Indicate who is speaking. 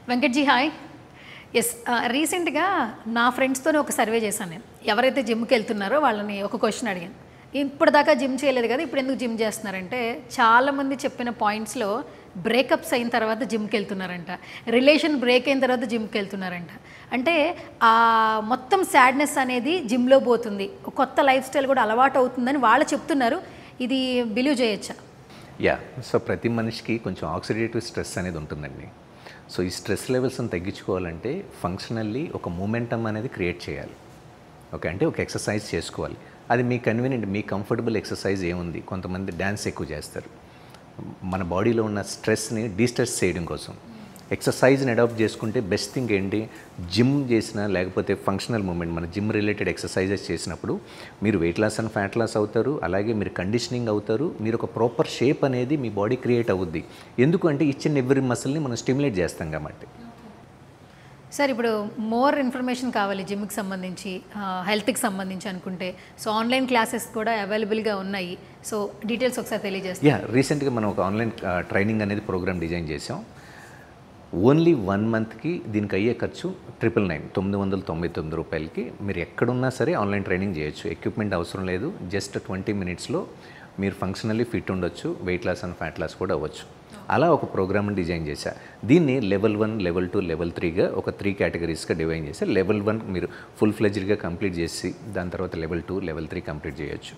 Speaker 1: వెంకట్‌జీ hi. Yes. రీసెంట్‌గా నా ఫ్రెండ్స్‌తోనే ఒక సర్వే చేశాను నేను. ఎవరైతే జిమ్‌కెళ్తున్నారో వాళ్ళని ఒక క్వెషన్ అడిగాను. ఇప్పటిదాకా జిమ్ చేయలేదు కదా! ఇప్పుడెందుకు జిమ్ చేస్తున్నారంటే, చాలామంది చెప్పిన పాయింట్స్‌లో బ్రేకప్స్ అయిన తర్వాత జిమ్‌కెళ్తున్నారంట. రిలేషన్ బ్రేక్ అయిన తర్వాత జిమ్‌కెళ్తున్నారంట. అంటే మొత్తం సాడ్‌నెస్ అనేది జిమ్‌లో పోతుంది. కొత్త లైఫ్ స్టైల్ కూడా అలవాటు అవుతుందని వాళ్ళు చెప్తున్నారు. ఇది బిలీవ్ చేయొచ్చా?
Speaker 2: సో ప్రతి మనిషికి కొంచెం ఆక్సిడేటివ్ స్ట్రెస్ అనేది ఉంటుందండి. సో ఈ స్ట్రెస్ లెవెల్స్ని తగ్గించుకోవాలంటే ఫంక్షనల్లీ ఒక మూమెంటమ్ అనేది క్రియేట్ చేయాలి. ఓకే, అంటే ఒక ఎక్సర్సైజ్ చేసుకోవాలి. అది మీ కన్వీనియంట్, మీ కంఫర్టబుల్ ఎక్సర్సైజ్ ఏముంది. కొంతమంది డ్యాన్స్ ఎక్కువ చేస్తారు. మన బాడీలో ఉన్న స్ట్రెస్ని డీస్ట్రెస్ చేయడం కోసం ఎక్సర్సైజ్ని అడాప్ట్ చేసుకుంటే బెస్ట్ థింగ్ ఏంటి, జిమ్ చేసినా లేకపోతే ఫంక్షనల్ మూమెంట్ మన జిమ్ రిలేటెడ్ ఎక్సర్సైజెస్ చేసినప్పుడు మీరు weight loss and fat loss అవుతారు. అలాగే మీరు కండిషనింగ్ అవుతారు. మీరు ఒక ప్రాపర్ షేప్ అనేది మీ బాడీ క్రియేట్ అవుద్ది. ఎందుకంటే ఇచ్ అండ్ ఎవ్రీ మసిల్ని మనం స్టిమ్యులేట్ చేస్తాం కాబట్టి.
Speaker 1: సార్, ఇప్పుడు మోర్ ఇన్ఫర్మేషన్ కావాలి జిమ్కి సంబంధించి, హెల్త్కి సంబంధించి అనుకుంటే, సో ఆన్లైన్ క్లాసెస్ కూడా అవైలబుల్గా ఉన్నాయి. సో డీటెయిల్స్ ఒకసారి తెలియజేస్తాం.
Speaker 2: రీసెంట్గా మనం ఒక ఆన్లైన్ ట్రైనింగ్ అనేది ప్రోగ్రామ్ డిజైన్ చేసాం. ఓన్లీ 1 మంత్కి దీనికి అయ్యే ఖర్చు 999 రూపాయలకి మీరు ఎక్కడున్నా సరే ఆన్లైన్ ట్రైనింగ్ చేయొచ్చు. ఎక్విప్మెంట్ అవసరం లేదు. జస్ట్ 20 మినిట్స్లో మీరు ఫంక్షనల్లీ ఫిట్ ఉండొచ్చు. Weight loss and fat loss కూడా అవ్వచ్చు. అలా ఒక ప్రోగ్రామ్ని డిజైన్ చేశా. దీన్ని లెవెల్ 1, లెవెల్ 2, లెవెల్ 3గా ఒక 3 కేటగిరీస్గా డివైన్ చేశా. లెవెల్ 1 మీరు ఫుల్ ఫ్లెడ్జ్డ్గా కంప్లీట్ చేసి దాని తర్వాత లెవెల్ 2, లెవెల్ 3 కంప్లీట్ చేయొచ్చు.